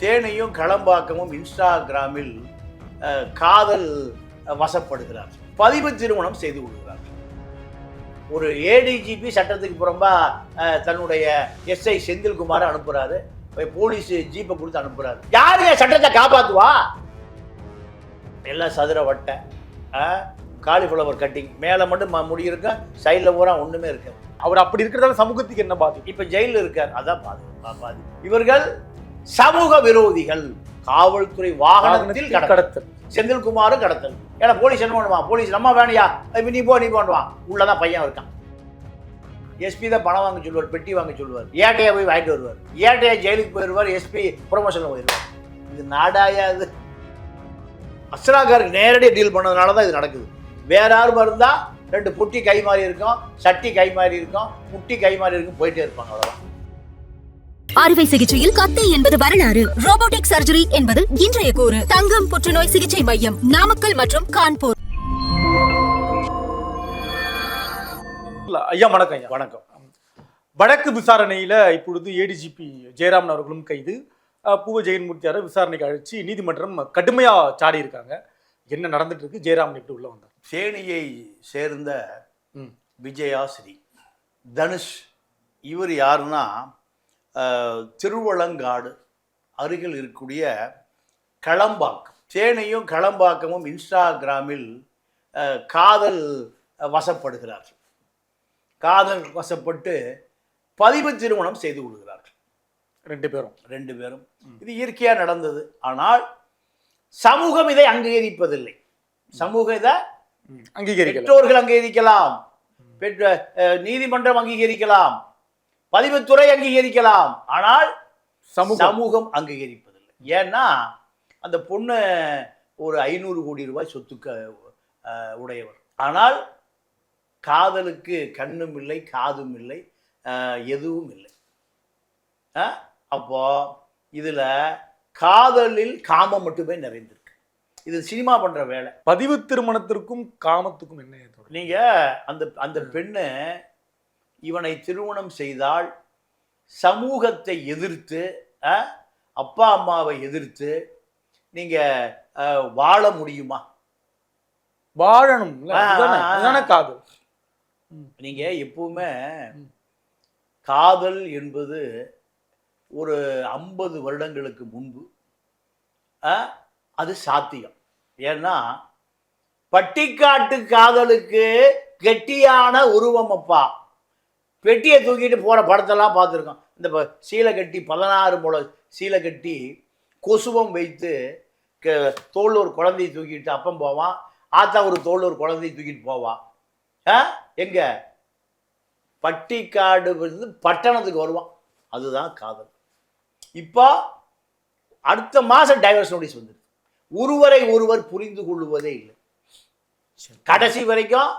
தேனியும் களம்பாக்கமும் இன்ஸ்டாகிராமில் காதல் வசப்படுகிறார். பதிவு திருமணம் செய்து கொள்கிறார். ஒரு ஏடிஜிபி சட்டத்துக்கு புறம்பா தன்னுடைய எஸ்ஐ செந்தில்குமார் அனுப்புறாரு. போலீஸ் ஜீப்பை கொடுத்து அனுப்புறாரு. யாரு சட்டத்தை காப்பாத்துவா? எல்லாம் சதுர வட்டை, காலிஃப்ளவர் கட்டிங், மேலே மட்டும் முடி இருக்க, சைடில் பூரா ஒன்றுமே இருக்காது. அவர் அப்படி இருக்கிறதால சமூகத்துக்கு என்ன பாதிப்பு? இப்போ ஜெயிலில் இருக்கார், அதான் பாதிப்பு. இவர்கள் சமூக விரோதிகள். காவல்துறை வாகனத்தில் கடத்தல், செந்தில்குமாரும் கடத்தல். ஏன்னா போலீஸ் என்ன பண்ணுவான்? போலீஸ் நம்ம வேணையா, நீ போடுவான். உள்ளதான் பையன் இருக்கான். எஸ்பி தான் பணம் வாங்க சொல்லுவார், பெட்டி வாங்க சொல்லுவார். ஏட்டையா போய் வாங்கிட்டு வருவார். ஏட்டையா ஜெயிலுக்கு போயிடுவார், எஸ்பி ப்ரொமோஷனில் போயிடுவார். இது நாடாயா? இது அஸ்ராகாருக்கு நேரடியாக டீல் பண்ணதுனால தான் இது நடக்குது. வேற யாரும் இருந்தால் ரெண்டு புட்டி கை மாறி இருக்கும், சட்டி கை மாறி இருக்கும், முட்டி கை மாறி இருக்கும், போயிட்டே இருப்பாங்க. அவ்வளோதான். அறுவை சிகிச்சையில் கத்தை என்பது வரலாறு, ரோபோட்டிக் சர்ஜரி என்பது இன்றைய கூறு. தங்கம் புற்றுநோய் சிகிச்சை மையம், நாமக்கல் மற்றும் கான்பூர். ஐயா வணக்கம். ஐயா வணக்கம். வழக்கு விசாரணையில இப்பொழுது ஏடிஜிபி ஜெயராமன் அவர்களும் கைது, பூவ ஜெகன்மூர்த்தியார விசாரணைக்கு அழைச்சி நீதிமன்றம் கடுமையா சாடி இருக்காங்க. என்ன நடந்துட்டு இருக்கு? ஜெயராமன் எப்படி உள்ள வந்தார்? தேனியை சேர்ந்த விஜயாஸ்ரீ தனுஷ், இவர் யாருன்னா திருவளங்காடு அருகில் இருக்கக்கூடிய களம்பாக்கம். தேனியும் களம்பாக்கமும் இன்ஸ்டாகிராமில் காதல் வசப்படுகிறார்கள். காதல் வசப்பட்டு பதிவு திருமணம் செய்து கொள்கிறார்கள். ரெண்டு பேரும். இது இயற்கையாக நடந்தது. ஆனால் சமூகம் இதை அங்கீகரிப்பதில்லை. சமூகம் இதை பெற்றோர்கள் அங்கீகரிக்கலாம், நீதிமன்றம் அங்கீகரிக்கலாம், பதிவுத்துறை அங்கீகரிக்கலாம், ஆனால் சமூகம் அங்கீகரிப்பதில்லை. ஏன்னா அந்த பொண்ணு ஒரு 500 கோடி ரூபாய் சொத்துக்கு உடையவர். ஆனால் காதலுக்கு கண்ணும் இல்லை, காதும் இல்லை, எதுவும் இல்லை. அப்போ இதுல காதலில் காமம் மட்டுமே நிறைந்திருக்கு. இது சினிமா பண்ற வேலை. பதிவு திருமணத்திற்கும் காமத்துக்கும் என்ன? நீங்க அந்த பெண்ணு இவனை திருமணம் செய்தால் சமூகத்தை எதிர்த்து, அப்பா அம்மாவை எதிர்த்து நீங்க வாழ முடியுமா? வாழணும். காதல் நீங்க எப்பவுமே காதல் என்பது ஒரு 50 வருடங்களுக்கு முன்பு அது சாத்தியம். ஏன்னா பட்டிக்காட்டு காதலுக்கு கெட்டியான உருவம். அப்பா பெட்டியை தூக்கிட்டு போற படத்தெல்லாம் பார்த்துருக்கோம். இந்த சீலை கட்டி 16 முளை சீலை கட்டி கொசுவம் வைத்து தோல் ஒரு குழந்தையை தூக்கிட்டு அப்பம் போவான். ஆத்தா ஒரு தோல் ஒரு குழந்தையை தூக்கிட்டு போவான். எங்க பட்டிக்காடு பட்டணத்துக்கு வருவான். அதுதான் காதல். இப்போ அடுத்த மாதம் டைவர்ஸ் நோட்டீஸ் வந்துருக்கு. ஒருவரை ஒருவர் புரிந்து கொள்ளுவதே இல்லை. கடைசி வரைக்கும்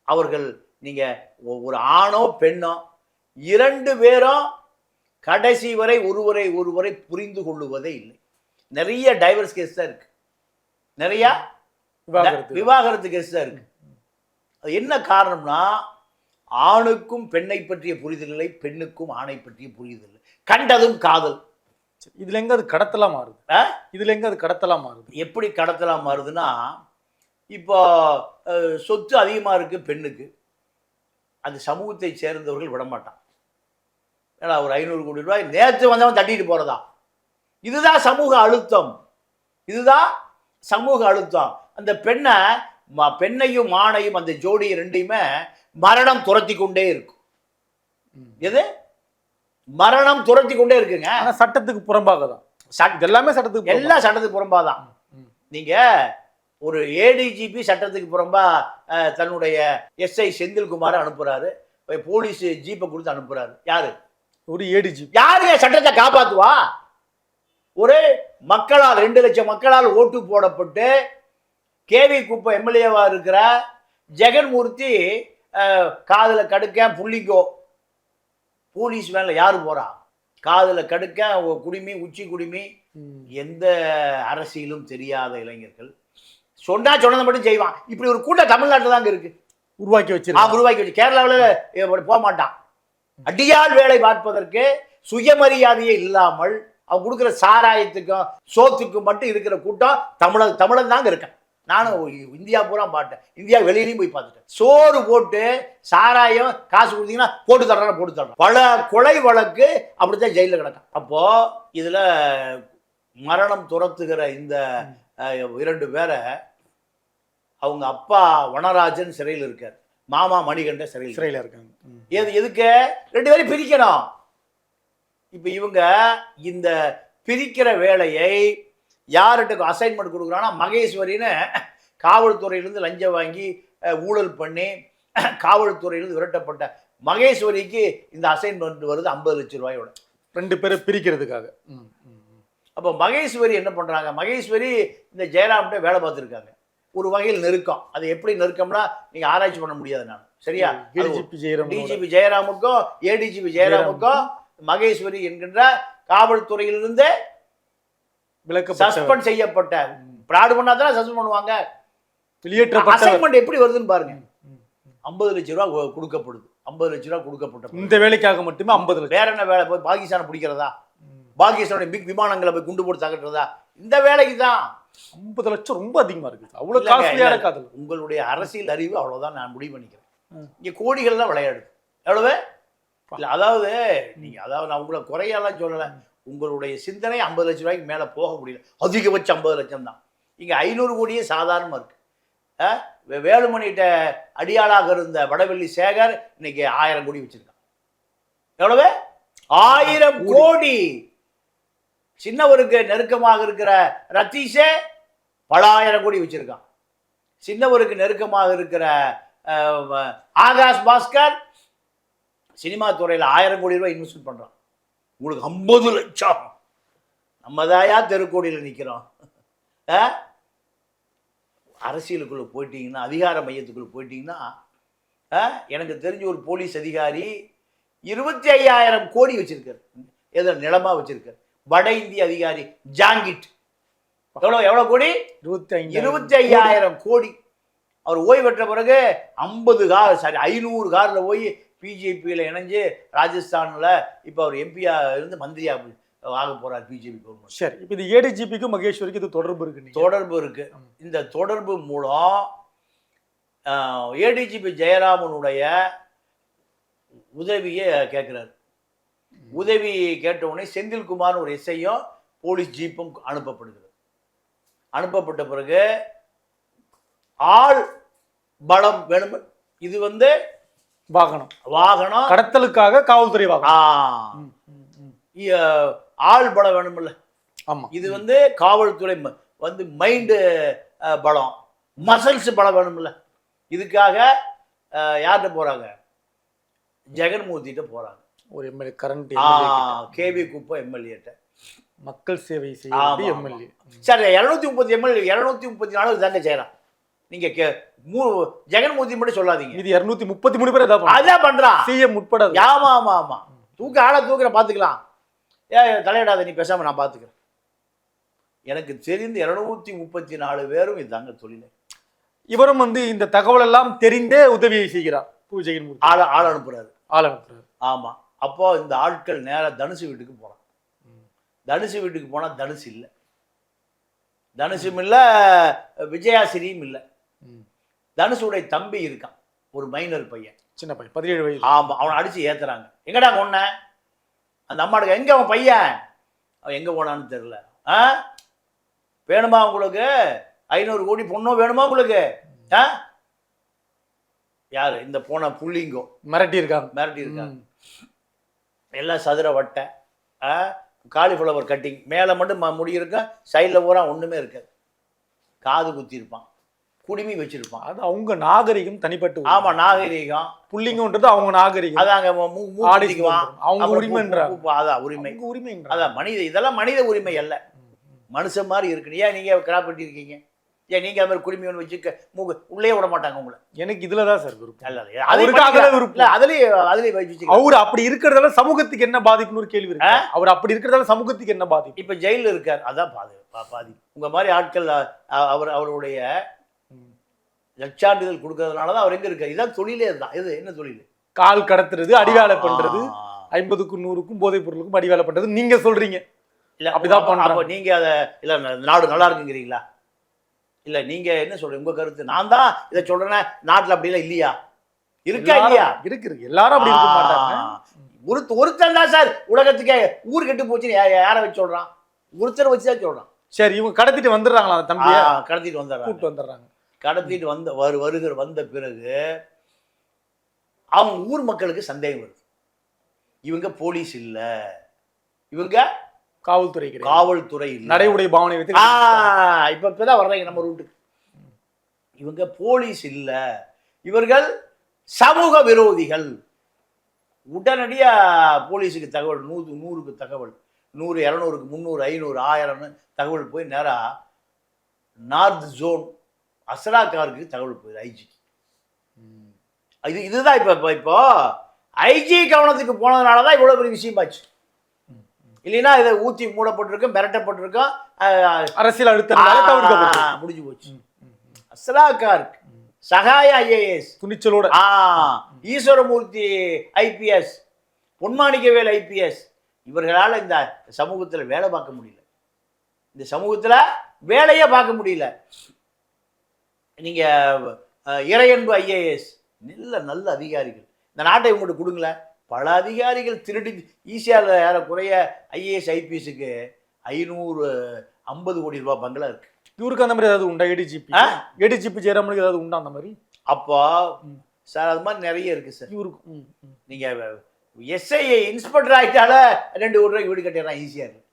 அவர்கள், நீங்க ஒரு ஆணோ பெண்ணோ 2 பேரும் கடைசி வரை ஒருவரை ஒருவரை புரிந்து கொள்ளுவதே இல்லை. நிறைய டைவர்ஸ் கேஸ் தான் இருக்கு, நிறைய விவாகரத்து கேஸ் தான் இருக்கு. அது என்ன காரணம்னா, ஆணுக்கும் பெண்ணை பற்றிய புரிதல் இல்லை, பெண்ணுக்கும் ஆணை பற்றிய புரிதல் இல்லை. கண்டதும் காதல். இதுல எங்க அது கடத்தலா மாறுது? எப்படி கடத்தலா மாறுதுன்னா, இப்போ சொத்து அதிகமா இருக்கு பெண்ணுக்கு, அந்த சமூகத்தை சேர்ந்தவர்கள் விடமாட்டான். ஏன்னா ஒரு 500 கோடி ரூபாய் நேற்று வந்தவன் தட்டிட்டு போறதா? இதுதான் சமூக அழுத்தம். அந்த பெண்ணையும் ஆணையும், அந்த ஜோடி ரெண்டையுமே மரணம் துரத்தி கொண்டே இருக்கும். எது? மரணம் துரத்தி கொண்டே இருக்குங்க. சட்டத்துக்கு புறம்பாக தான் எல்லாமே. எல்லாம் சட்டத்துக்கு புறம்பாதான். நீங்க ஒரு ஏடிஜிபி சட்டத்துக்கு புறம்பா தன்னுடைய எஸ்ஐ செந்தில்குமார் அனுப்புறாரு. போலீஸ் ஜீப்பை கொடுத்து அனுப்புறாரு. யாரு? ஒரு ஏடிஜிபி. யாரு சட்டத்தை காப்பாத்துவா? ஒரு மக்களால் 2 லட்சம் மக்களால் ஓட்டு போடப்பட்டு கேவி குப்பை எம்எல்ஏவா இருக்கிற ஜெகன்மூர்த்தி காதுல கடுக்க புள்ளிங்கோ, போலீஸ் வேலை யாரு போறா? காதுல கடுக்க குடிமி, உச்சி குடிமி. எந்த அரசியலும் தெரியாத இளைஞர்கள் சொன்னதை மட்டும் செய்வான். இப்படி ஒரு கூட்டம் தமிழ்நாட்டில் தாங்க இருக்கு. உருவாக்கி வச்சு கேரளாவில் போக மாட்டான். அடியால் வேலை பார்ப்பதற்கு சுயமரியாதையே இல்லாமல் அவன் கொடுக்குற சாராயத்துக்கும் சோத்துக்கும் மட்டும் இருக்கிற கூட்டம் தமிழன் தாங்க இருக்கேன். நானும் இந்தியா பூரா பார்த்தேன், இந்தியா வெளியிலையும் போய் பார்த்துட்டேன். சோறு போட்டு சாராயம் காசு கொடுத்தீங்கன்னா போட்டு தர்றேன். பல கொலை வழக்கு அப்படித்தான் ஜெயிலில் கிடக்கும். அப்போ இதுல மரணம் துரத்துகிற இந்த 2 பேரை அவங்க அப்பா வனராஜன் சிறையில் இருக்கார், மாமா மணிகண்ட சிறையில் இருக்காங்க. எதுக்கு 2 பேரும் பிரிக்கணும். இப்ப இவங்க இந்த பிரிக்கிற வேலையை யார்கிட்ட அசைன்மெண்ட் கொடுக்குறான்னா மகேஸ்வரின்னு காவல்துறையிலிருந்து லஞ்சம் வாங்கி ஊழல் பண்ணி காவல்துறையிலிருந்து விரட்டப்பட்ட மகேஸ்வரிக்கு இந்த அசைன்மெண்ட் வருது 50 லட்சம் ரூபாயோட. 2 பேரை பிரிக்கிறதுக்காக. அப்போ மகேஸ்வரி என்ன பண்றாங்க, மகேஸ்வரி இந்த ஜெயராம்கிட்ட வேலை பார்த்துருக்காங்க. ஒரு வகையில் நெருக்கம். அது எப்படி நெருக்கம்னா நீங்க ஆராய்ச்சி பண்ண முடியாது. நான் சரியா டிஜிபி ஜெயராமுக்கும் ஏடிஜிபி ஜெயராமுக்கும் மகேஸ்வரி என்கின்ற காவல்துறையிலிருந்து சஸ்பெண்ட் செய்யப்பட்ட பிராடு பண்ணாதான் சஸ்பெண்ட் பண்ணுவாங்க. அசைன்மெண்ட் எப்படி வருதுன்னு பாருங்க. 50 லட்சம் ரூபாய் கொடுக்கப்படுது. 50 லட்சம் ரூபாய் கொடுக்கப்பட்ட இந்த வேலைக்காக மட்டுமே 50 லட்சம். வேற என்ன வேலை? போய் பாகிஸ்தானை பிடிக்கிறதா, பாகிஸ்தானுடைய பிக் விமானங்களை போய் குண்டு போட்டு தகட்டுறதா? இந்த வேலைக்கு தான் 50 லட்சம் ரொம்ப அதிகமா இருக்கு. அவ்வளவு காஸ்ட்லியா இருக்காது. உங்களுடைய அரசியல் அறிவு அவ்வளவுதான் நான் முடிவு பண்ணிக்கிறேன். இங்க கோடிகள் தான் விளையாடுது. எவ்வளவு இல்ல, அதாவது நீங்க நான் உங்களை குறையெல்லாம் சொல்லலை. உங்களுடைய சிந்தனை 50 லட்சம் ரூபாய்க்கு மேல போக முடியல. அதிகபட்சம் 50 லட்சம் தான். இங்க 500 கோடியே சாதாரணமா இருக்கு. வேலுமணிகிட்ட அடியாளாக இருந்த வடவெள்ளி சேகர் இன்னைக்கு 1000 கோடி வச்சிருக்கான். எவ்வளவு? 1000 கோடி. சின்னவருக்கு நெருக்கமாக இருக்கிற ரத்தீஷே பல 1000 கோடி வச்சிருக்கான். சின்னவருக்கு நெருக்கமாக இருக்கிற ஆகாஷ் பாஸ்கர் சினிமா துறையில் 1000 கோடி ரூபாய் இன்வெஸ்ட் பண்றான். உங்களுக்கு 50 லட்சம். நம்ம தாயா தெருக்கோடியில் நிற்கிறோம். அரசியலுக்குள்ள போயிட்டீங்கன்னா, அதிகார மையத்துக்குள்ள போயிட்டீங்கன்னா, எனக்கு தெரிஞ்ச ஒரு போலீஸ் அதிகாரி 25,000 கோடி வச்சிருக்காரு. ஏதோ நிலமா வச்சிருக்காரு. வட இந்திய அதிகாரி ஜாங்கிட் எவ்வளவு கோடி? 25,000 கோடி. அவர் ஓய்வு பெற்ற பிறகு 500 கார்ல போய் பிஜேபியில் இணைஞ்சு ராஜஸ்தானில் இப்போ அவர் எம்பியா இருந்து மந்திரியா ஆக போறார் பிஜேபி கவர்மெண்ட். சரி, இப்போ இது ஏடிஜிபிக்கும் மகேஸ்வரிக்கும் இது தொடர்பு இருக்கு. இந்த தொடர்பு மூலம் ஏடிஜிபி ஜெயராமனுடைய உதவியை கேட்கிறாரு. உதவி கேட்ட உடனே செந்தில்குமார் ஒரு எஸ்ஐயும் போலீஸ் ஜீப்பும் அனுப்பப்படுகிறது. அனுப்பப்பட்ட பிறகு ஆள் பலம் வேணும். இது வாகனம் கடத்தலுக்காக காவல்துறை வாகனம். ஆள் பலம் வேணும்ல. ஆமா, இது காவல்துறை மைண்டு பலம், மசல்ஸ் பலம் வேணும்ல. இதுக்காக யார்கிட்ட போறாங்க? ஜெகன்மூர்த்திட்ட போறாங்க. ஒரு எம்எல்ஏ, கரண்ட் கேவி குப்பம் எம்எல்ஏட்ட மக்கள் சேவை செய்ய எம்எல்ஏ. சரி, 230 எம்எல்ஏ 234 தாங்க செய்யலாம். நீங்க ஜெகன்மூர்த்தி மட்டும் சொல்லாதீங்க. இது 233 பேர் அதான் பண்றான். சிஎம் உட்பட. ஆமா ஆளை தூக்குற பாத்துக்கலாம். தலையிடாத, நீ பேசாம நான் பாத்துக்கிறேன். எனக்கு தெரிந்து 234 பேரும் இதாங்க தொழில். இவரும் இந்த தகவல் எல்லாம் தெரிந்தே உதவியை செய்கிறார். ஜெகன்மூர்த்தி ஆள் அனுப்புறாரு. ஆமா. அப்போ இந்த ஆட்கள் நேரா தனுசு வீட்டுக்கு போறான். தனுசு வீட்டுக்கு போனா தனுசு இல்லை, தனுசும் இல்லை, விஜயாசிரியும் இல்லை. தனுஷுடைய தம்பி இருக்கான், ஒரு மைனர் பையன், சின்ன பையன், 17 வயது. ஆமா, அவனை அடிச்சு ஏத்துறாங்க. எங்கடா கொன்ன? அந்த அம்மாடுக்கு எங்க அவன் பையன்? அவன் எங்க போனான்னு தெரியல. வேணுமா உங்களுக்கு 500 கோடி பொண்ணும் வேணுமா உங்களுக்கு? யாரு இந்த போன புள்ளிங்கோ மிரட்டி இருக்காங்க. எல்லாம் சதுர வட்டை, காலிஃப்ளவர் கட்டிங், மேலே மட்டும் முடி இருக்கும், சைடில் பூரா ஒன்றுமே இருக்காது. காது குத்தி இருப்பான், குடுமி வச்சிருப்பான். அது அவங்க நாகரிகம் தனிப்பட்டு. ஆமா, நாகரிகம். புள்ளிங்கன்றது அவங்க நாகரிகம். அதாங்க அவங்க உரிமைன்றாங்க. அதான் உரிமை. அதான் மனித, இதெல்லாம் மனித உரிமை அல்ல, மனுஷன் மாதிரி இருக்கு. ஏன் நீங்க கிராப் பண்ணி இருக்கீங்க? ஏன் நீங்க அது மாதிரி குடுமி ஒன்று வச்சு உள்ளே விட மாட்டாங்க உங்களை? எனக்கு இதுலதான் சார் விருப்பம். அதுலயே அவர் அப்படி இருக்கிறதால சமூகத்துக்கு என்ன பாதிப்புன்னு ஒரு கேள்வி இருக்கு. அவர் அப்படி இருக்கிறதால சமூகத்துக்கு என்ன பாதிப்பு? இப்ப ஜெயில இருக்கார், அதான் பாதிப்பு. உங்க மாதிரி ஆட்கள் அவருடைய நற்சான்றிதழ் கொடுக்கறதுனாலதான் அவர் எங்க இருக்காரு. இதான் தொழிலே தான். இது என்ன தொழில்? கால் கடத்துறது, அடிவேலை பண்றது, 50க்கும் 100க்கும் போதைப் பொருளுக்கும் அடிவேலை பண்றது நீங்க சொல்றீங்க. இல்ல அப்படிதான் பண்றாங்க. அப்ப நீங்க அத இல்ல நாடு நல்லா இருக்குங்கிறீங்களா? இல்ல நீங்க என்ன சொல்றீங்க? உங்க கருத்து. நான் தான் இதை சொல்றேன்னா நாட்டுல அப்படி எல்லாம் இல்லையா? இருக்கா இல்லையா? இருக்கு எல்லாரும் அப்படி இருக்க மாட்டாங்க. ஒருத்தன் தான் சார் உலகத்துக்கே ஊர் கெட்டு போச்சுன்னு யாரை வச்சு சொல்றான்? ஒருத்தர் வச்சுதான் சொல்றான். சரி, இவங்க கடத்திட்டு வந்துடுறாங்களா அந்த தம்பியை? கடத்திட்டு வந்துடுறாங்க. கூப்பிட்டு வந்துடுறாங்க. கடத்திட்டு வந்த பிறகு அவங்க ஊர் மக்களுக்கு சந்தேகம் வருது. இவங்க போலீஸ் இல்ல, இவங்க காவல்துறை இல்ல, நடை உடை பாவனை வைத்து இப்பதான் வர்றாங்க நம்ம ரூட்டுக்கு. இவங்க போலீஸ் இல்ல, இவர்கள் சமூக விரோதிகள். உடனடியா போலீஸுக்கு தகவல், 100க்கு தகவல், 100, 200க்கு 300, 500, 1000 தகவல் போய் நேரா நார்த் ஜோன் அஸ்ராகாருக்கு தகவல் போகுது, ஐஜிக்கு. இதுதான் இப்போ ஐஜி கவனத்துக்கு போனதுனாலதான் இவ்வளவு பெரிய விஷயமாச்சு. இல்லைன்னா இதை ஊத்தி மூடப்பட்டிருக்கும், மிரட்டப்பட்டிருக்கும், அரசியல் அழுத்தம் முடிஞ்சு போச்சு. அஸ்ராகாருக்கு சகாய ஐஏஎஸ் துணிச்சலோட, ஈஸ்வரமூர்த்தி ஐபிஎஸ், பொன்மாணிக்கவேல் ஐபிஎஸ், இவர்களால் இந்த சமூகத்தில் வேலை பார்க்க முடியல. இந்த சமூகத்தில் வேலையே பார்க்க முடியல. நீங்க இறையன்பு ஐஏஎஸ், நல்ல அதிகாரிகள் இந்த நாட்டை உங்கள்கிட்ட கொடுங்களேன். பல அதிகாரிகள் திருடி ஈஸியாக ஏறக்குறைய ஐஏஎஸ் ஐபிஎஸ்க்கு 550 கோடி ரூபாய் பங்களா இருக்கு. இவருக்கு அந்த மாதிரி ஏதாவது உண்டா? ஏடிஜிபி ஜெயராமனுக்கு ஏதாவது உண்டா அந்த மாதிரி? அப்போ சார் அது மாதிரி நிறைய இருக்கு சார். இவருக்கு நீங்க எஸ்ஐ இன்ஸ்பெக்டர் ஆகிட்டால 2 கோடி ரூபாய்க்கு வீடு கட்டிடலாம், ஈஸியாக இருக்கு.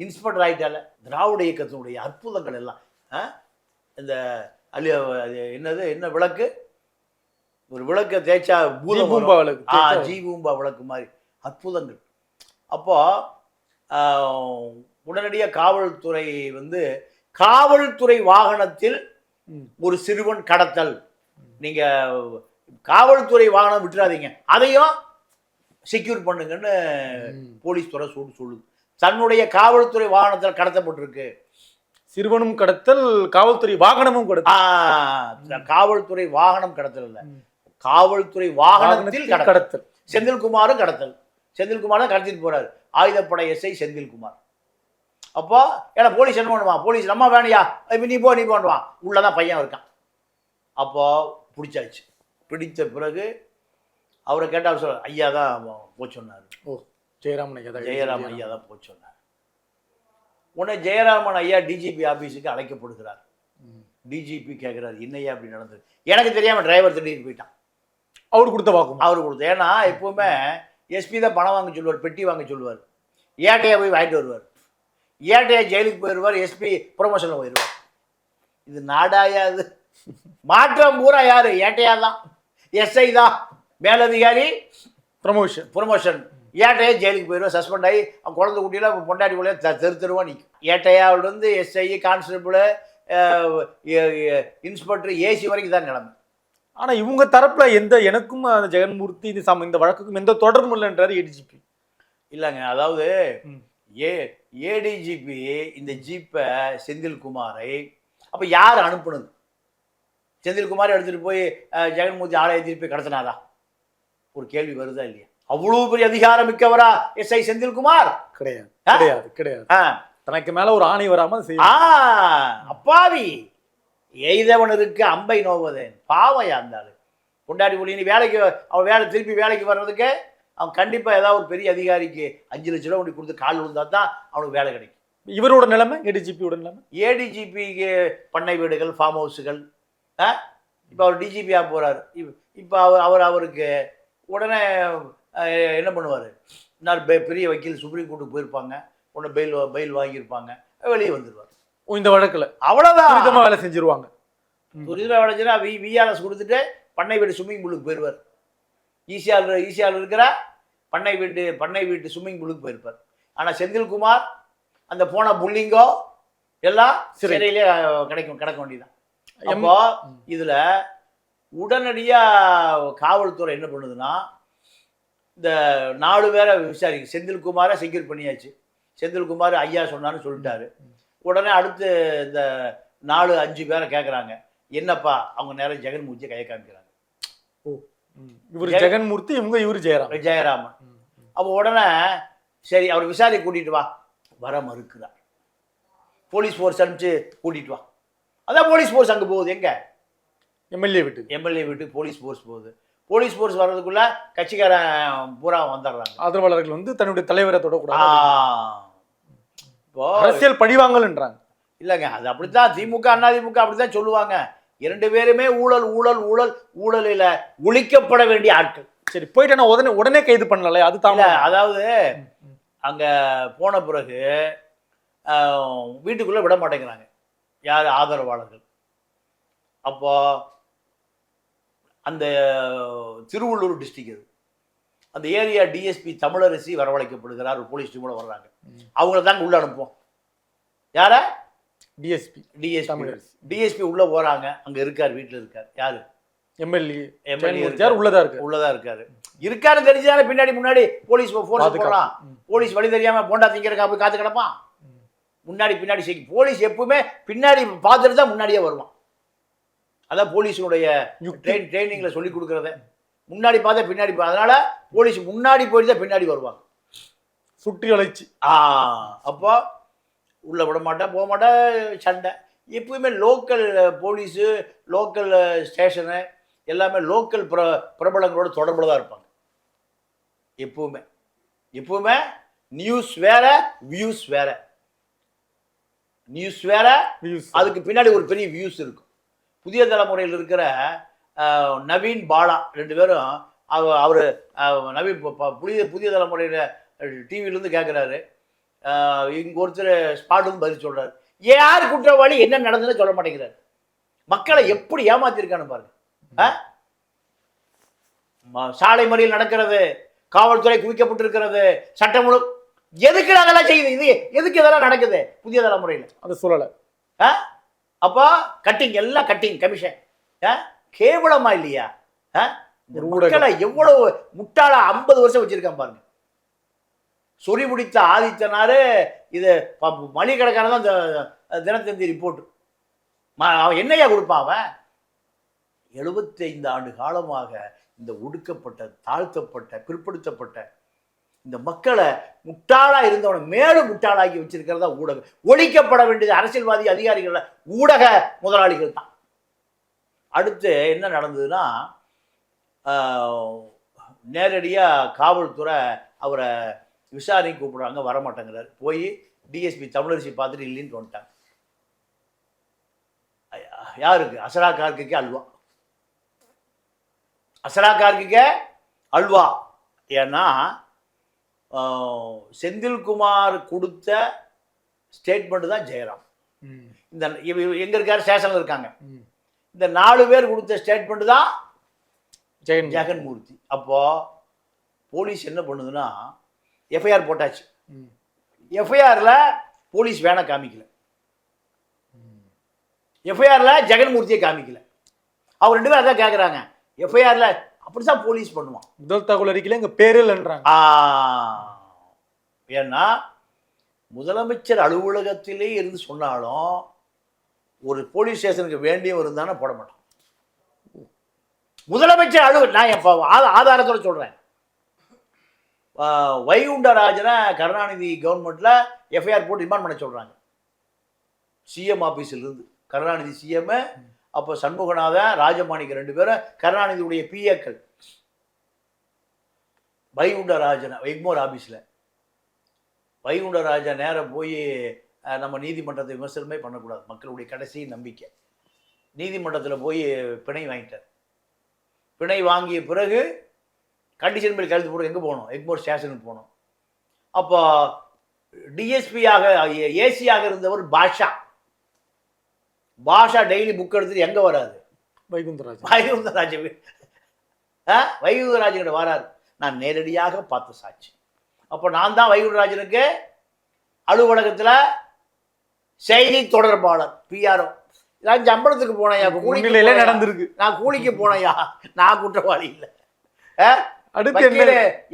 இன்ஸ்பெக்டர் ஆகிட்டால திராவிட இயக்கத்தினுடைய அற்புதங்கள் எல்லாம் இந்த என்ன விளக்கு, ஒரு விளக்க தேய்ச்சா பூம்பா விளக்கு, ஜீபூம்பா விளக்கு மாதிரி அற்புதங்கள். அப்போ உடனடியாக காவல்துறை வாகனத்தில் ஒரு சிறுவன் கடத்தல். நீங்க காவல்துறை வாகனம் விட்டுறாதீங்க, அதையும் செக்யூர் பண்ணுங்கன்னு போலீஸ் துறை சொல்லுது. தன்னுடைய காவல்துறை வாகனத்தில் கடத்தப்பட்டிருக்கு. சிறுவனும் கடத்தல், காவல்துறை வாகனமும் கடத்தல். காவல்துறை வாகனம் கடத்தல் இல்ல, காவல்துறை வாகனத்தில் கடத்தல். செந்தில்குமாரும் கடத்தல். செந்தில்குமாரும் கடத்திட்டு போறாரு, ஆயுதப்படை எஸ்ஐ செந்தில்குமார். அப்போ ஏன்னா போலீஸ் என்ன பண்ணுவான்? போலீஸ் நம்ம வேணையா, நீ போன்னுவான். உள்ளதான் பையன் இருக்கான். அப்போ பிடிச்சாச்சு. பிடித்த பிறகு அவரை கேட்டால் சொல்ல, ஐயா தான் போச்சு சொன்னார். ஜெயராமன் ஐயா தான் போச்சு சொன்னார். உடனே ஜெயராமன் ஐயா டிஜிபி ஆபீஸுக்கு அழைக்கப்படுகிறார். டிஜிபி கேட்கிறார், என்னையா அப்படி நடந்தது? எனக்கு தெரியாம டிரைவர் திடீர்னு போயிட்டான். அவர் கொடுத்த ஏன்னா எப்பவுமே எஸ்பி தான் பணம் வாங்க சொல்லுவார், பெட்டி வாங்க சொல்லுவார். ஏட்டையா போய் வாங்கிட்டு வருவார். ஏட்டையா ஜெயிலுக்கு போயிடுவார், எஸ்பி ப்ரொமோஷன்ல போயிடுவார். இது நாடாயாது. மாற்றம் பூரா யாரு? ஏட்டையா தான், எஸ்ஐ தான் மேலதிகாரி, ப்ரொமோஷன். ஏட்டையா ஜெயிலுக்கு போயிடுவார், சஸ்பெண்ட் ஆகி குழந்தை குட்டியில பொண்டாட்டி கூட தெருவா நிற்கும். ஏட்டையாவிலிருந்து எஸ்ஐ, கான்ஸ்டபிள், இன்ஸ்பெக்டர், ஏசி வரைக்கும் தான் நிலைமை. ஆனா இவங்க தரப்புல எனக்கும் ஜெகன்மூர்த்தி இந்த வழக்குக்கும் எந்த தொடர்பும் இல்லைன்றாரு ஏடிஜிபி. இல்லைங்க, அதாவது ஏடிஜிபி இந்த ஜீப்பை செந்தில்குமாரை அப்ப யார் அனுப்புனது? செந்தில்குமார் எடுத்துட்டு போய் ஜெகன்மூர்த்தி ஆளை எடுத்துட்டு போய் கடத்தினாரா? ஒரு கேள்வி வருதா இல்லையா? அவ்வளவு பெரிய அதிகாரம் மிக்கவரா எஸ்ஐ செந்தில்குமார்? கிடையாது. தனக்கு மேல ஒரு ஆணை வராம அப்பாவி எய்தவனருக்கு அம்பை நோவதேன். பாவையா இருந்தாலும் கொண்டாடி ஒளி வேலைக்கு அவன் திருப்பி வேலைக்கு வர்றதுக்கு அவன் கண்டிப்பா ஏதாவது ஒரு பெரிய அதிகாரிக்கு 5 லட்சம் ரூபா கொண்டு கொடுத்து கால் விழுந்தா தான் அவனுக்கு வேலை கிடைக்கும். இவரோட நிலைமை, ஏடிஜிபியோட நிலைமை, ஏடிஜிபிக்கு பண்ணை வீடுகள், ஃபார்ம் ஹவுஸுகள். இப்போ அவர் டிஜிபியா போறாரு. இப்போ அவருக்கு உடனே என்ன பண்ணுவார்? பெரிய வக்கீல் சுப்ரீம் கோர்ட்டுக்கு போயிருப்பாங்க, உடனே பெயில் வாங்கியிருப்பாங்க, வெளியே வந்துடுவார். இந்த வழக்குல அவ்வளவுதான் வேலை செஞ்சிருவாங்க. துரிதமா வேலை செஞ்சா விஆர்எஸ் கொடுத்துட்டு பண்ணை வீடு ஸ்விம்மிங் பூலுக்கு போயிடுவார். ஈசிஆர் இருக்கிற பண்ணை வீட்டு ஸ்விம்மிங் பூலுக்கு போயிருப்பார். ஆனா செந்தில்குமார் அந்த போன புல்லிங்கோ எல்லாம் சிறையிலே கிடக்க வேண்டியதான். அப்போ இதுல உடனடியா காவல்துறை என்ன பண்ணுதுன்னா, இந்த 4 பேரை விசாரிக்க செந்தில்குமாரை செக்யூர் பண்ணியாச்சு. செந்தில்குமார் ஐயா சொன்னான்னு சொல்லிட்டாரு. உடனே அடுத்து இந்த 4-5 பேரை கேட்குறாங்க, என்னப்பா? அவங்க நேரம் ஜெகன்மூர்த்தியை கையை காமிக்கிறாங்க. இவர் ஜெகன்மூர்த்தி, இவரு ஜெயராமன். அப்போ உடனே சரி அவர் விசாரிக்க கூட்டிட்டு வா. வர மறுக்கிறார். போலீஸ் ஃபோர்ஸ் அனுப்பிச்சு கூட்டிட்டு வா. அதான் போலீஸ் ஃபோர்ஸ் அங்கே போகுது. எங்க எம்எல்ஏ வீட்டுக்கு போலீஸ் ஃபோர்ஸ் போகுது. போலீஸ் ஃபோர்ஸ் வர்றதுக்குள்ள கட்சிக்காரன் பூரா வந்துடுறாங்க. ஆதரவாளர்கள் வந்து தன்னுடைய தலைவரை தொடக்கூடாது. இப்போ அரசியல் பழிவாங்கல்ன்றாங்க. இல்லைங்க, அது அப்படித்தான். திமுக அதிமுக அப்படித்தான் சொல்லுவாங்க. 2 பேருமே ஊழல் ஊழல் ஊழல் ஊழலில் ஒழிக்கப்பட வேண்டிய ஆட்கள். சரி, போயிட்டு உடனே கைது பண்ணல. அது தான். அதாவது அங்க போன பிறகு வீட்டுக்குள்ள விட மாட்டேங்கிறாங்க யார் ஆதரவாளர்கள். அப்போ அந்த திருவள்ளூர் டிஸ்ட்ரிக்ட் அது, அந்த ஏரியா டிஎஸ்பி தமிழரசி வரவழைக்கப்படுகிறார். ஒரு போலீஸ் டீமோட வர்றாங்க. அவங்கள தாங்க உள்ள அனுப்புவோம். யார? டிஎஸ்பி டிஎஸ்பி உள்ள போறாங்க. அங்க இருக்கார், வீட்டுல இருக்கார். யாரு? எம்எல்ஏ உள்ளதா இருக்காரு. இருக்காருன்னு தெரிஞ்சாலே பின்னாடி முன்னாடி போலீஸ் போர்ஸ் போடுறான். போலீஸ் வழி தெரியாம போண்டா திங்கிறக்கா போய் காத்து கிடப்பான். முன்னாடி பின்னாடி போலீஸ் எப்பவுமே பின்னாடி பார்த்துட்டு தான் முன்னாடியே வருவான். அதான் போலீஸுடைய ட்ரைனிங்ல சொல்லி கொடுக்கறத. முன்னாடி பார்த்தா பின்னாடி. அதனால போலீஸ் முன்னாடி போயிட்டு தான் பின்னாடி வருவாங்க. சுற்றி அழைச்சி. அப்போ உள்ள விட மாட்டேன், போக மாட்டேன், சண்டை. எப்பவுமே லோக்கல் போலீஸு, லோக்கல் ஸ்டேஷனு எல்லாமே லோக்கல் பிரபலங்களோட தொடர்புல தான் இருப்பாங்க. எப்பவுமே நியூஸ் வேற, வியூஸ் வேற. நியூஸ் வேற, அதுக்கு பின்னாடி ஒரு பெரிய வியூஸ் இருக்கும். புதிய தலைமுறையில் இருக்கிற நவீன் பாலா 2 பேரும் அவர் நவீன் புதிய தலைமுறையில் டிவியிலேருந்து கேட்குறாரு. இங்கே ஒருத்தர் ஸ்பாட்டுன்னு பதில் சொல்கிறாரு. யார் குற்றவாளி, என்ன நடந்ததுன்னு சொல்ல மாட்டேங்கிறாரு. மக்களை எப்படி ஏமாத்திருக்கான்னு பாருங்க. சாலை மறியல் நடக்கிறது, காவல்துறை குவிக்கப்பட்டிருக்கிறது, சட்டம் ஒழுங்கு. எதுக்கு அதெல்லாம் செய்யுது? இது எதுக்கு இதெல்லாம் நடக்குது புதிய தலைமுறையில்? அதை சொல்லலை. அப்போ கட்டிங், எல்லாம் கட்டிங், கமிஷன். கேவலமா இல்லையா? மக்களை எவ்வளவு முட்டாளா 50 வருஷம் வச்சிருக்கான் பாருங்க. சொறி முடித்த ஆதித்தனாரு இது மளிகை கடைக்கான தான் தினத்தந்தி ரிப்போர்ட். அவன் என்னையா கொடுப்பான்? அவன் 75 ஆண்டு காலமாக இந்த ஒடுக்கப்பட்ட, தாழ்த்தப்பட்ட, பிற்படுத்தப்பட்ட இந்த மக்களை முட்டாளா இருந்தவனை மேலும் முட்டாளாக்கி வச்சிருக்கிறதா ஊடகம். ஒழிக்கப்பட வேண்டியது அரசியல்வாதி, அதிகாரிகள், ஊடக முதலாளிகள் தான். அடுத்து என்ன நடந்ததுன்னா, நேரடியா காவல்துறை அவரை விசாரணை கூப்பிடுறாங்க, வரமாட்டேங்கிறார். போய் டிஎஸ்பி தமிழரசி பார்த்துட்டு இல்லைன்னு வந்துட்டாங்க. யாருக்கு? அசரா கார்கிக்கு அல்வா. அசரா கார்கிக்கு அல்வா. ஏன்னா செந்தில்குமார் கொடுத்த ஸ்டேட்மெண்ட் தான் ஜெயராம். இந்த எங்க இருக்காரு? ஸ்டேஷன்ல இருக்காங்க. இந்த 4 பேர் கொடுத்த ஸ்டேட்மெண்ட் தான் ஜெகன்மூர்த்தி. அப்போ போலீஸ் என்ன பண்ணுதுன்னா, எஃப்ஐஆர் போட்டாச்சு. எஃப்ஐஆர்ல போலீஸ் வேணா காமிக்கல, எஃப்ஐஆர்ல ஜெகன்மூர்த்தியை காமிக்கல. அவர் 2 பேரும் அதான் கேட்குறாங்க. எஃப்ஐஆர்ல அப்படிதான் போலீஸ் பண்ணுவான். முதல் தகவல் அறிக்கையில எங்க பேரில்ன்றாங்க. ஏன்னா முதலமைச்சர் அலுவலகத்திலே இருந்து சொன்னாலும் ஒரு போலீஸ் ஸ்டேஷனுக்கு வேண்டியவர் இருந்தானே போட மாட்டான். முதலமைச்சர் நான் ஆதாரத்தோட சொல்றேன். வைகுண்டராஜனை கருணாநிதி கவர்மெண்ட்ல எஃப்ஐஆர் போட்டு ரிமாண்ட் பண்ண சொல்றாங்க. சிஎம் ஆபீஸ்ல இருந்து கருணாநிதி சிஎம், அப்போ சண்முகநாதன், ராஜமாணிக்க 2 பேரும் கருணாநிதியுடைய பிஏக்கள். வைகுண்டராஜனை எக்மோர் ஆபீஸ்ல வைகுண்டராஜன் நேரம் போய் நம்ம நீதிமன்றத்தை விமர்சனமே பண்ணக்கூடாது, மக்களுடைய கடைசி நம்பிக்கை. நீதிமன்றத்தில் போய் பிணை வாங்கிட்டார். பிணை வாங்கிய பிறகு கண்டிஷன் மேல் கழுத்து போட்டு எங்கே போகணும்? எக்மோர் ஸ்டேஷனுக்கு போகணும். அப்போ டிஎஸ்பியாக ஏசியாக இருந்தவர் பாஷா. பாஷா டெய்லி புக் எடுத்துட்டு எங்கே வராது? வைகுந்தராஜன் வராரு. நான் நேரடியாக பார்த்த சாட்சி. அப்போ நான் தான் வைகுண்டராஜனுக்கு அலுவலகத்தில் செய்தி தொடர்பாளர், பிஆர்ஓ. நான் சம்பளத்துக்கு போனையா, கூலிக்கு நடந்திருக்கு. நான் கூலிக்கு போனையா, நான் குற்றவாளி இல்லை. அடுத்து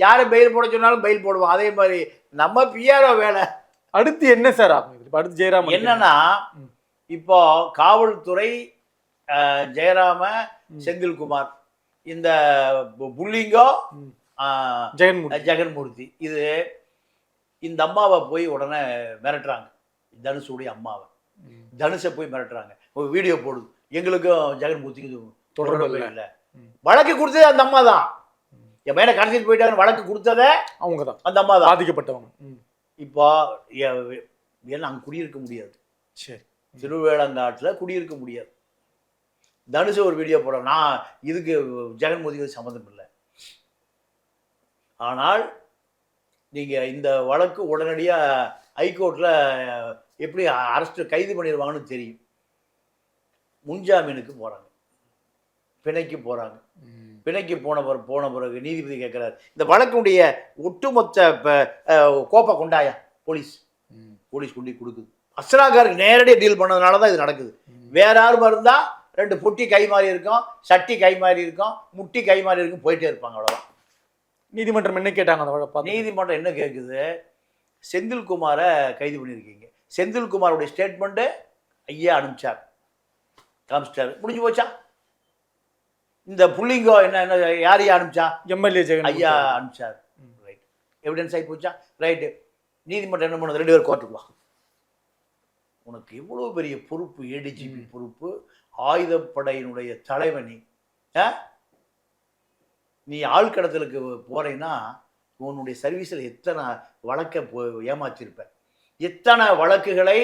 யாரும் பெயில் போட சொன்னாலும் பெயில் போடுவோம். அதே மாதிரி நம்ம பிஆர்ஓ வேலை. அடுத்து என்ன சார்? அடுத்து ஜெயராம் என்னன்னா, இப்போ காவல்துறை ஜெயராம, செந்தில்குமார், இந்த புல்லிங்கோ, ஜெகன்மூர்த்தி, இது இந்த அம்மாவை போய் உடனே மிரட்டுறாங்க, தனுஷுடைய அம்மாவை. தனுஷை போய் மிரட்டுறாங்க, ஒரு வீடியோ போடுது, எங்களுக்கும் ஜெகன்மூர்த்திக்கும் தொடர்பு இல்லை. வழக்கு கொடுத்ததே அந்த அம்மா தான். என் மேலே கடத்திட்டு போயிட்டாங்க, வழக்கு கொடுத்ததே அவங்க தான், அந்த அம்மா தான் பாதிக்கப்பட்டவங்க. இப்போ ஏன்னா அங்கே குடியிருக்க முடியாது, சரி, திருவேலங்காட்டில் குடியிருக்க முடியாது. தனுஷை ஒரு வீடியோ போட, நான் இதுக்கு ஜெகன்மோதிக்கு சம்மந்தம் இல்லை. ஆனால் நீங்கள் இந்த வழக்கு உடனடியாக ஹைகோர்ட்டில் எப்படி அரெஸ்ட் கைது பண்ணிடுவாங்கன்னு தெரியும். முன்ஜாமீனுக்கு போகிறாங்க, பிணைக்கு போகிறாங்க. பிணைக்கு போன பிறகு நீதிபதி கேட்குறாரு, இந்த வழக்குடைய ஒட்டுமொத்த கோப்பை கொண்டாயா போலீஸ் கொண்டு கொடுக்குது. அஸ்ராகாருக்கு நேரடியாக டீல் பண்ணதுனால தான் இது நடக்குது. வேற யாரும் இருந்தால் 2 பொட்டி கை மாறி இருக்கும், சட்டி கை மாறி இருக்கும், முட்டி கை மாறி இருக்கும், போயிட்டே இருப்பாங்க, அவ்வளோதான். நீதிமன்றம் என்ன கேட்டாங்க அந்த வழக்கு? நீதிமன்றம் என்ன கேட்குது, செந்தில்குமாரை கைது பண்ணியிருக்கீங்க, செந்தில்குமாரோடைய ஸ்டேட்மெண்ட்டு ஐயா அனுப்பிச்சார், காமிச்சிட்டாரு, முடிஞ்சு போச்சா? இந்த புள்ளிங்கோ என்ன யார் அனுப்பிச்சா? எம்எல்ஏ ஜெகன் ஐயா அனுப்பிச்சார், ரைட், எவிடன்ஸ் ஆகி போச்சா? ரைட்டு. நீதிமன்றம் என்ன பண்ணுது, 2 பேர் கோர்ட்டுக்கு வா, உனக்கு எவ்வளோ பெரிய பொறுப்பு, ஏடிஜிபி பொறுப்பு, ஆயுதப்படையினுடைய தலைவனி, நீ ஆழ்கடத்தலுக்கு போறேன்னா உன்னுடைய சர்வீஸில் எத்தனை வழக்கை ஏமாற்றிருப்ப, எத்தனை வழக்குகளை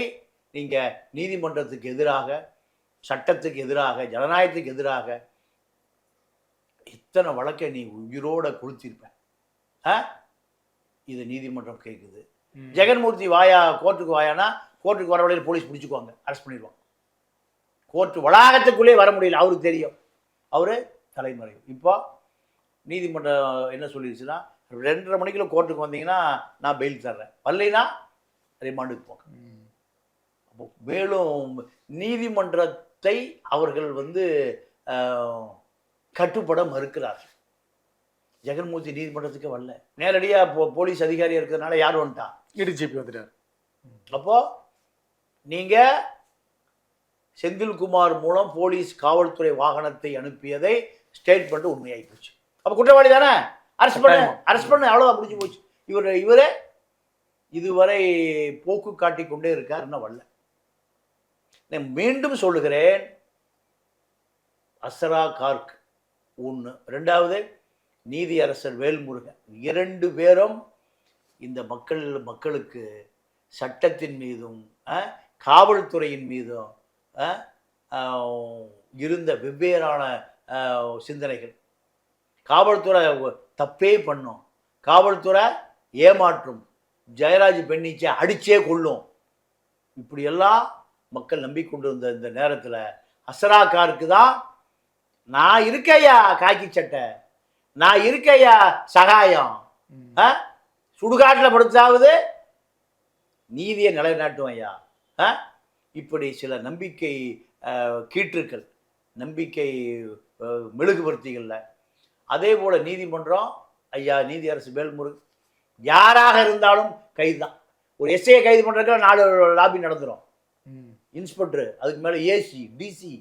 நீங்கள் நீதிமன்றத்துக்கு எதிராக, சட்டத்துக்கு எதிராக, ஜனநாயகத்துக்கு எதிராக எத்தனை வழக்கை நீ உயிரோட கொளுத்திருப்ப. இது நீதிமன்றம் கேட்குது. ஜெகன்மூர்த்தி வாயா, கோர்ட்டுக்கு வாயானா, கோர்ட்டுக்கு வர வழியில் போலீஸ் பிடிச்சிக்குவாங்க, அரெஸ்ட் பண்ணிடுவாங்க. கோர்ட்டு வளாகத்துக்குள்ளே வர முடியல, அவருக்கு தெரியும், அவர் தலைமறைவு. இப்போ நீதிமன்றம் என்ன சொல்லிடுச்சுன்னா, 2:30 மணிக்குள்ள கோர்ட்டுக்கு வந்தீங்கன்னா நான் பெயில் தர்றேன், வரலைன்னா ரிமாண்டுக்கு போங்க. அப்போ மேலும் நீதிமன்றத்தை அவர்கள் கட்டுப்பட மறுக்கிறார்கள். ஜெகன்மூர்த்தி நீதிமன்றத்துக்கு வரல, நேரடியாக போலீஸ் அதிகாரியாக இருக்கிறதுனால யார் வந்துட்டான், ஏடிஜிபி வந்துட்டார். அப்போ நீங்கள் செந்தில்குமார் மூலம் போலீஸ் காவல்துறை வாகனத்தை அனுப்பியதை ஸ்டேட்மெண்ட் உண்மையாகி போச்சு. அப்போ குற்றவாளி தானே, அரெஸ்ட் பண்ண அவ்வளோதான், முடிஞ்சு போச்சு. இவரே இதுவரை போக்கு காட்டி கொண்டே இருக்கார், என்ன வரல. நான் மீண்டும் சொல்லுகிறேன், அஸ்ரா கார்க் 1, 2வது நீதியரசர் வேல்முருகன், 2 பேரும் இந்த மக்களுக்கு சட்டத்தின் மீதும் காவல்துறையின் மீதும் இருந்த வெவ்வேறான சிந்தனைகள். காவல்துறை தப்பே பண்ணும், காவல்துறை ஏமாற்றும், ஜெயராஜ் பெண்ணிச்சை அடிச்சே கொள்ளும், இப்படியெல்லாம் மக்கள் நம்பிக்கொண்டு இருந்த இந்த நேரத்தில் அஸ்ரா காருக்கு தான் நான் இருக்கையா காக்கி சட்டை, நான் இருக்கையா சகாயம், சுடுகாட்டில் படுத்தாவது நீதியை நிலைநாட்டும் ஐயா. இப்படி சில நம்பிக்கை கீற்றுக்கள், நம்பிக்கை மெழுகுபடுத்திகளில். அதே போல் நீதிமன்றம் ஐயா நீதியரசு வேல்முருகன் யாராக இருந்தாலும் கைது தான். ஒரு எஸ்ஐயை கைது பண்ணுறதுக்கு 4 லாபி நடந்துடும், இன்ஸ்பெக்டரு, அதுக்கு மேலே ஏசி, டிசி,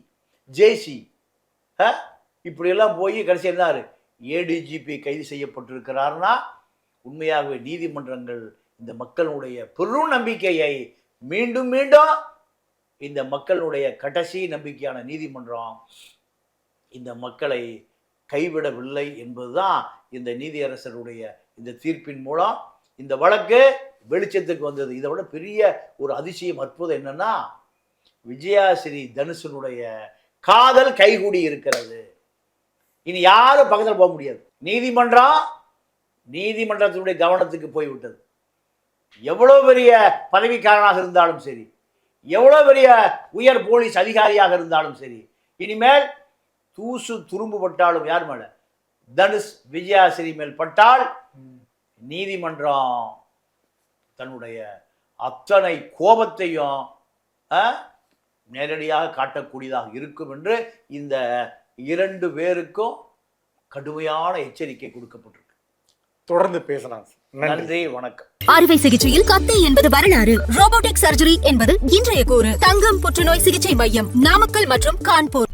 ஜேசி, இப்படியெல்லாம் போய் கடைசி இருந்தார். ஏடிஜிபி கைது செய்யப்பட்டிருக்கிறார்னா உண்மையாகவே நீதிமன்றங்கள் இந்த மக்களுடைய பெரும் நம்பிக்கையை மீண்டும் மீண்டும், இந்த மக்களுடைய கடைசி நம்பிக்கையான நீதிமன்றம் இந்த மக்களை கைவிடவில்லை என்பதுதான் இந்த நீதியரசருடைய இந்த தீர்ப்பின் மூலம் இந்த வழக்கு வெளிச்சத்துக்கு வந்தது. இதை விட பெரிய ஒரு அதிசயம், அற்புதம் என்னன்னா, விஜயாஸ்ரீ தனுஷனுடைய காதல் கைகூடி இருக்கிறது. இனி யாரும் பக்கத்தில் போக முடியாது. நீதிமன்றத்தினுடைய கவனத்துக்கு போய்விட்டது. எவ்வளோ பெரிய பதவிக்காரனாக இருந்தாலும் சரி, எவ்வளோ பெரிய உயர் போலீஸ் அதிகாரியாக இருந்தாலும் சரி, இனிமேல் தூசு துரும்பு பட்டாலும் யார் மேலே, தனுஷ் விஜயாஸ்ரீ மேல் பட்டால் நீதிமன்றம் தன்னுடைய அத்தனை கோபத்தையும் நேரடியாக காட்டக்கூடியதாக இருக்கும் என்று இந்த 2 பேருக்கும் கடுமையான எச்சரிக்கை கொடுக்கப்பட்டிருக்கு. தொடர்ந்து பேசலாம். நன்றி, வணக்கம். அறுவை சிகிச்சையில் கத்தை என்பது வரலாறு, ரோபோட்டிக் சர்ஜரி என்பது இன்றைய கூறு. தங்கம் புற்றுநோய் சிகிச்சை மையம், நாமக்கல் மற்றும் கான்பூர்.